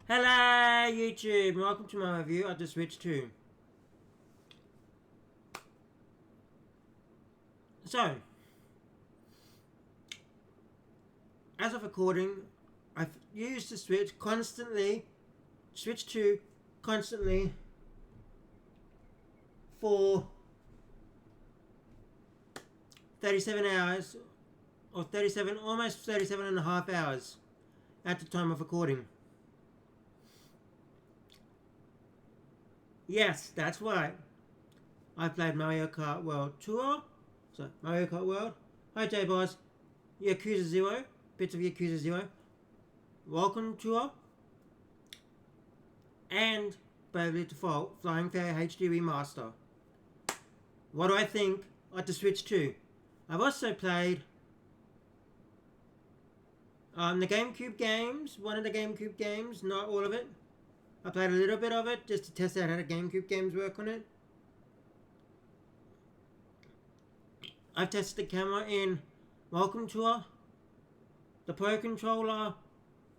Hello YouTube, and welcome to my review of the Switch 2. So, as of recording, I've used the Switch constantly, Switch 2 constantly for 37 hours, or 37, almost 37 and a half hours at the time of recording. Yes, that's right. I played Mario Kart World Tour. So, Mario Kart World. Hi J-Boss. Yakuza 0. Bits of Yakuza 0. Welcome Tour. And Bravely Default Flying Fairy HD Remaster. What do I think of the Switch 2? I've also played the GameCube games. One of the GameCube games, not all of it. I played a little bit of it just to test out how the GameCube games work on it. I've tested the camera in Welcome Tour, the Pro Controller,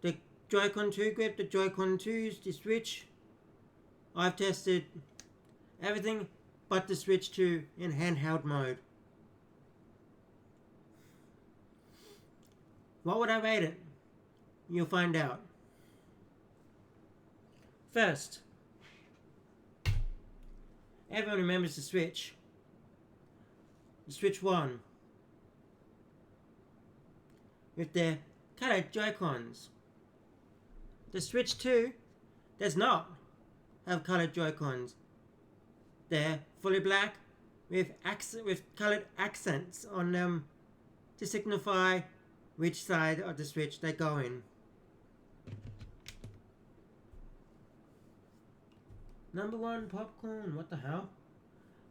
the Joy-Con 2 grip, the Joy-Con 2s, the Switch. I've tested everything but the Switch 2 in handheld mode. What would I rate it? You'll find out. First, everyone remembers the Switch. The Switch 1 with their colored Joy-Cons. The Switch 2 does not have colored Joy-Cons. They're fully black with colored accents on them to signify which side of the Switch they go in. Number 1 popcorn, what the hell?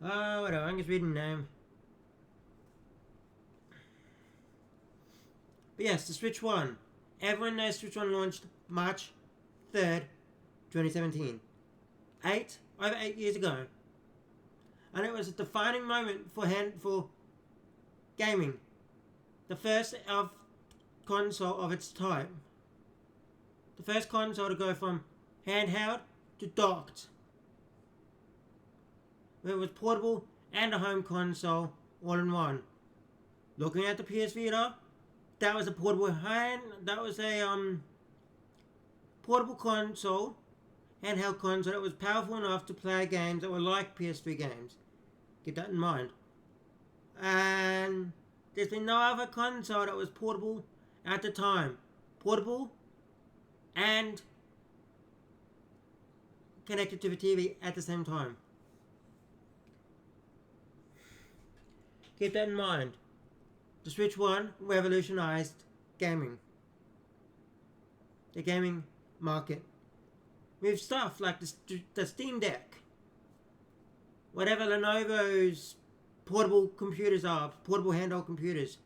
Oh, whatever, I'm just reading the name. But yes, the Switch 1. Everyone knows Switch 1 launched March 3rd, 2017. Over 8 years ago. And it was a defining moment for gaming. The first of console of its type. The first console to go from handheld to docked. It was portable and a home console all in one. Looking at the PS Vita, that was a portable portable console, handheld console that was powerful enough to play games that were like PS3 games. Keep that in mind. And there's been no other console that was portable at the time. Portable and connected to the TV at the same time. Keep that in mind. The Switch 1 revolutionized gaming. The gaming market. With stuff like the Steam Deck. Whatever Lenovo's portable computers are. Portable handheld computers.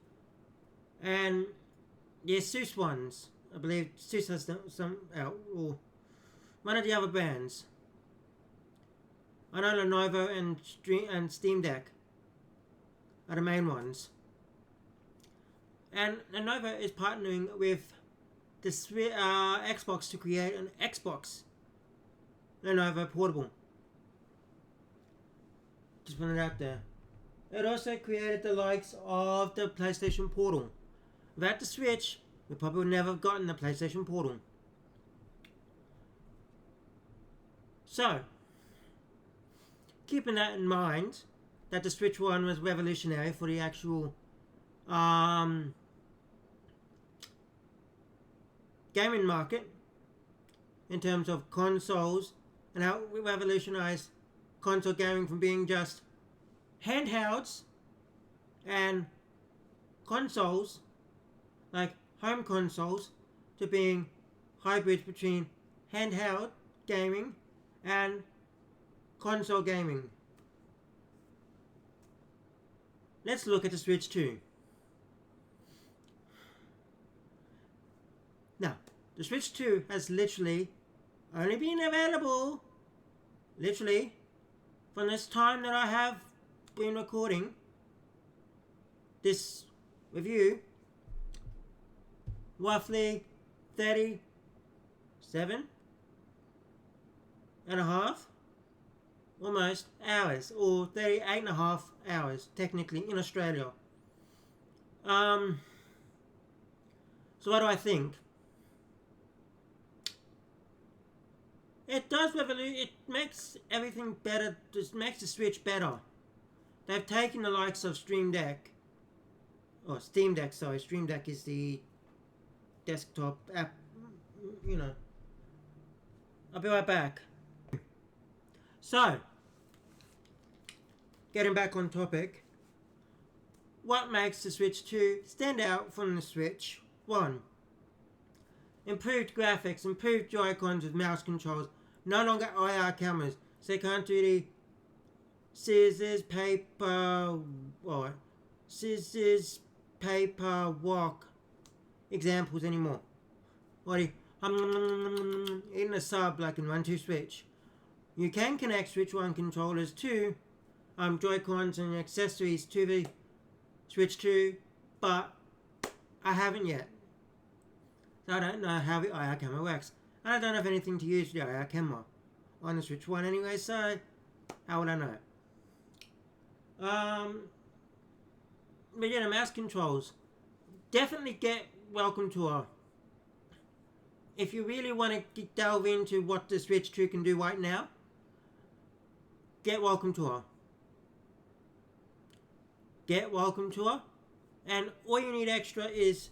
And the Asus ones. I believe Asus has some out. Or one of the other brands. I know Lenovo and Steam Deck are the main ones. And Lenovo is partnering with the Xbox to create an Xbox Lenovo portable. Just put it out there. It also created the likes of the PlayStation Portal. Without the Switch, we probably would never have gotten the PlayStation Portal. So, keeping that in mind, that the Switch 1 was revolutionary for the actual gaming market in terms of consoles and how we revolutionized console gaming from being just handhelds and consoles like home consoles to being hybrids between handheld gaming and console gaming. Let's look at the Switch 2. Now, the Switch 2 has literally only been available, literally, from this time that I have been recording this review, roughly 37 and a half, almost, hours, or 38 and a half hours, technically, in Australia. So what do I think? It does it makes everything better, just makes the Switch better. They've taken the likes of Stream Deck, or Steam Deck, sorry, Stream Deck is the desktop app, you know. I'll be right back. So, getting back on topic, what makes the Switch 2 stand out from the Switch 1? Improved graphics, improved Joy-Cons with mouse controls, no longer IR cameras, so you can't do the scissors, paper, walk examples anymore. Or in a sub like in 1-2 Switch. You can connect Switch 1 controllers to Joy-Cons and accessories to the Switch 2, but I haven't yet. So I don't know how the IR camera works. And I don't have anything to use the IR camera on the Switch 1 anyway, so how would I know? But yeah, the mouse controls. Definitely get Welcome Tour. If you really want to delve into what the Switch 2 can do right now, get Welcome Tour. Get Welcome Tour. And all you need extra is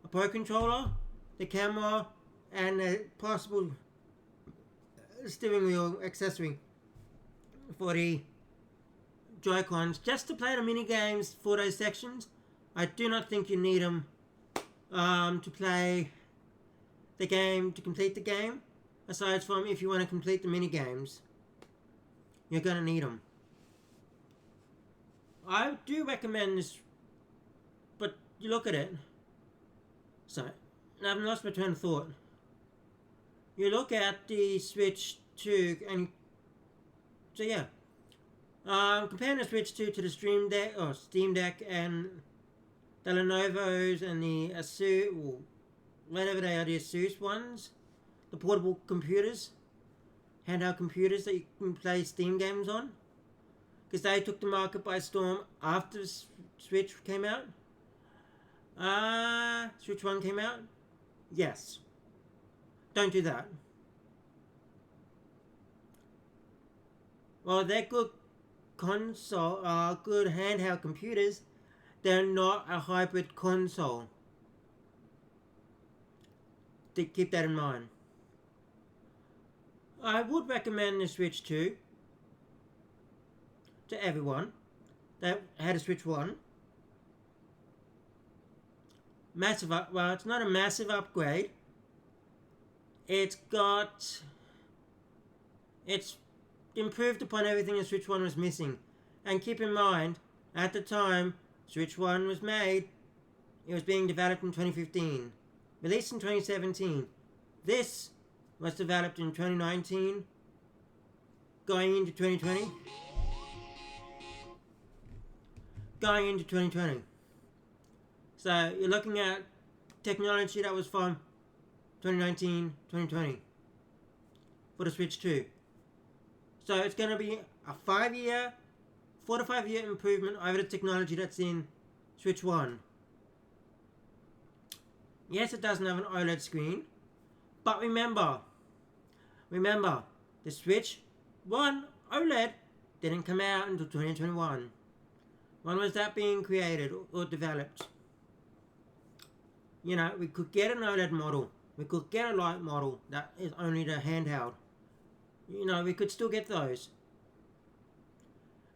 a Pro Controller, the camera, and a possible steering wheel accessory for the Joy-Cons, just to play the mini games for those sections. I do not think you need them to play the game, to complete the game. Aside from if you want to complete the mini games, you're going to need them. I do recommend this, but you look at it. So, I've lost my train of thought. You look at the Switch 2 and so yeah. Comparing the Switch 2 to the Stream Deck or Steam Deck and the Lenovo's and the Asus, or whatever they are, the Asus ones, the portable computers, handheld computers that you can play Steam games on, because they took the market by storm after Switch came out. Switch 1 came out. Yes. Don't do that. Well, they're good console, good handheld computers. They're not a hybrid console. Keep that in mind. I would recommend the Switch 2 to everyone that had a Switch 1. Well, it's not a massive upgrade. It's improved upon everything the Switch 1 was missing. And keep in mind, at the time Switch 1 was made, it was being developed in 2015. Released in 2017. This was developed in 2019, going into 2020. So you're looking at technology that was from 2019, 2020 for the Switch 2. So it's going to be a 4 to 5 year improvement over the technology that's in Switch 1. Yes, it doesn't have an OLED screen, but remember, the Switch 1 OLED didn't come out until 2021. When was that being created or developed? You know, we could get an OLED model. We could get a light model that is only the handheld. You know, we could still get those.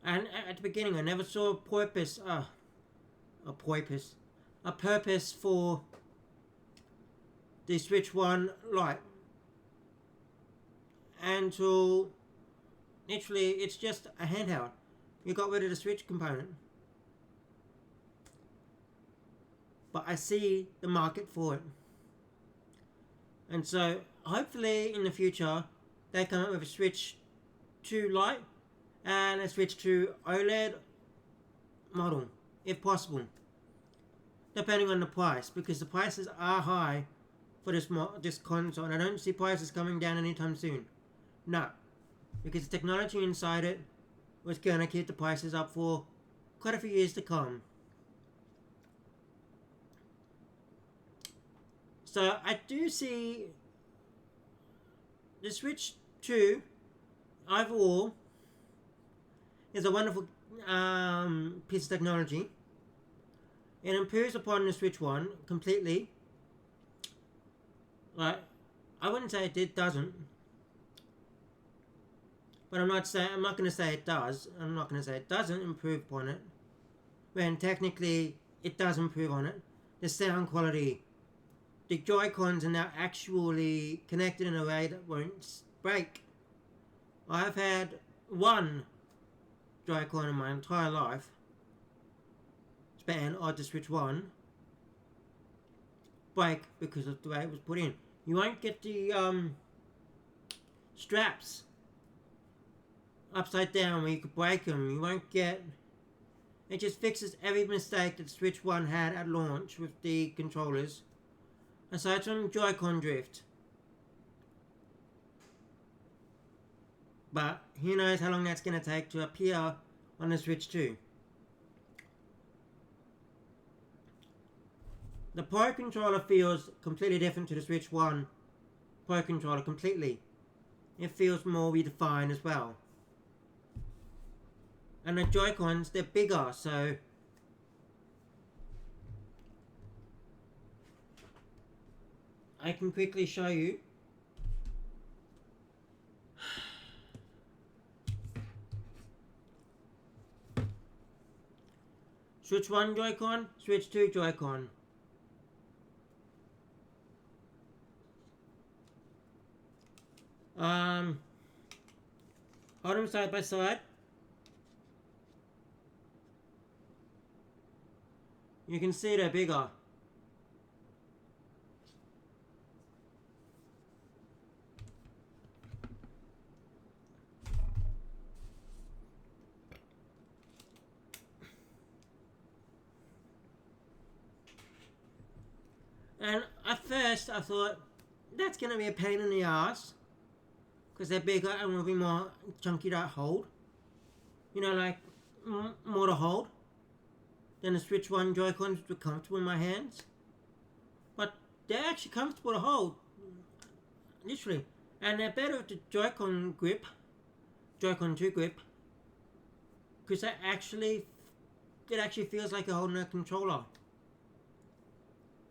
And at the beginning, I never saw a purpose for the Switch 1 Lite. Until literally it's just a handheld. You got rid of the Switch component. But I see the market for it. And so hopefully in the future they come up with a Switch 2 Lite and a Switch 2 OLED model, if possible. Depending on the price, because the prices are high for this console, and I don't see prices coming down anytime soon. No. because the technology inside it was going to keep the prices up for quite a few years to come. So I do see the Switch 2 overall is a wonderful piece of technology. It improves upon the Switch 1 completely. Like, I wouldn't say it doesn't, but I'm not going to say it does. I'm not going to say it doesn't improve upon it, when technically it does improve on it. The sound quality, the Joy-Cons are now actually connected in a way that won't break. I've had one Joy-Con in my entire life span of the Switch 1 break because of the way it was put in. You won't get the straps upside down where you could break them. You won't get... It just fixes every mistake that Switch 1 had at launch with the controllers, aside from Joy-Con drift. But who knows how long that's going to take to appear on the Switch 2. The Pro Controller feels completely different to the Switch 1 Pro Controller completely. It feels more redefined as well. And the Joy-Cons, they're bigger, so... I can quickly show you. Switch 1 Joy-Con, Switch 2 Joy-Con. Hold them side by side. You can see they're bigger. And at first I thought, that's going to be a pain in the ass, because they're bigger and will be more chunky to hold. You know, like, more to hold than the Switch 1 Joy-Cons, which were comfortable in my hands. But they're actually comfortable to hold, literally. And they're better with the Joy-Con grip, Joy-Con 2 grip, because it actually feels like you're holding a controller.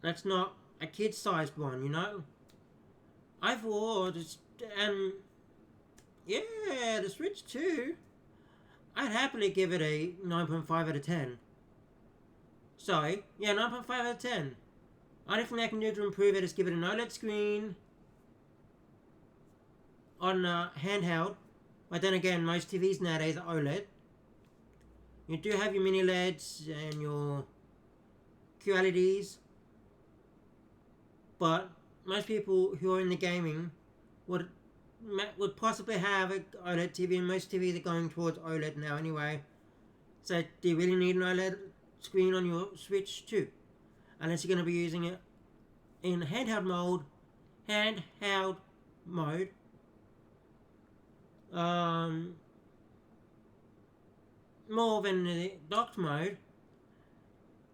That's not a kid-sized one, you know? I've ordered, and yeah, the Switch 2, I'd happily give it a 9.5 out of 10. Sorry, yeah, 9.5 out of 10. Only thing I can do to improve it is give it an OLED screen on handheld. But then again, most TVs nowadays are OLED. You do have your mini LEDs and your QLEDs, but most people who are in the gaming would possibly have an OLED TV, and most TVs are going towards OLED now anyway. So do you really need an OLED screen on your Switch 2? Unless you're going to be using it in handheld mode, more than the docked mode.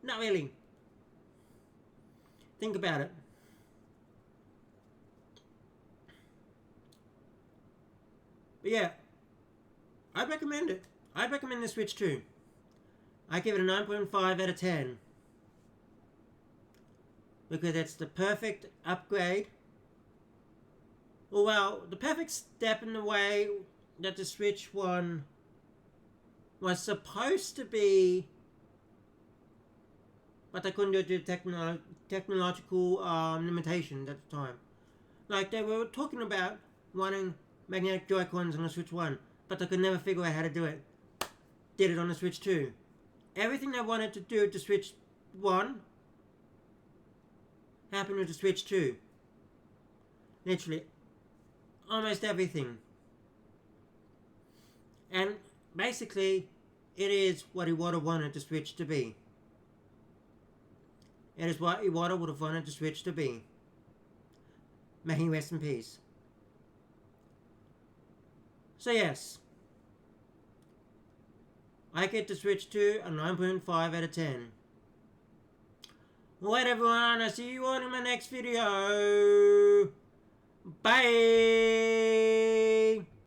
Not really. Think about it. But yeah, I'd recommend it. I'd recommend the Switch 2. I give it a 9.5 out of 10. Because it's the perfect upgrade. Well, the perfect step in the way that the Switch 1 was supposed to be, but they couldn't do it due to technological limitations at the time. Like, they were talking about wanting magnetic Joy-Cons on the Switch 1, but they could never figure out how to do it. Did it on the Switch 2. Everything they wanted to do with the Switch 1 happened with the Switch 2. Literally, almost everything. And basically, it is what Iwata wanted the Switch to be. It is what Iwata would have wanted the Switch to be. May he rest in peace. So yes, I get the Switch 2 a 9.5 out of 10. Alright everyone, I'll see you all in my next video. Bye!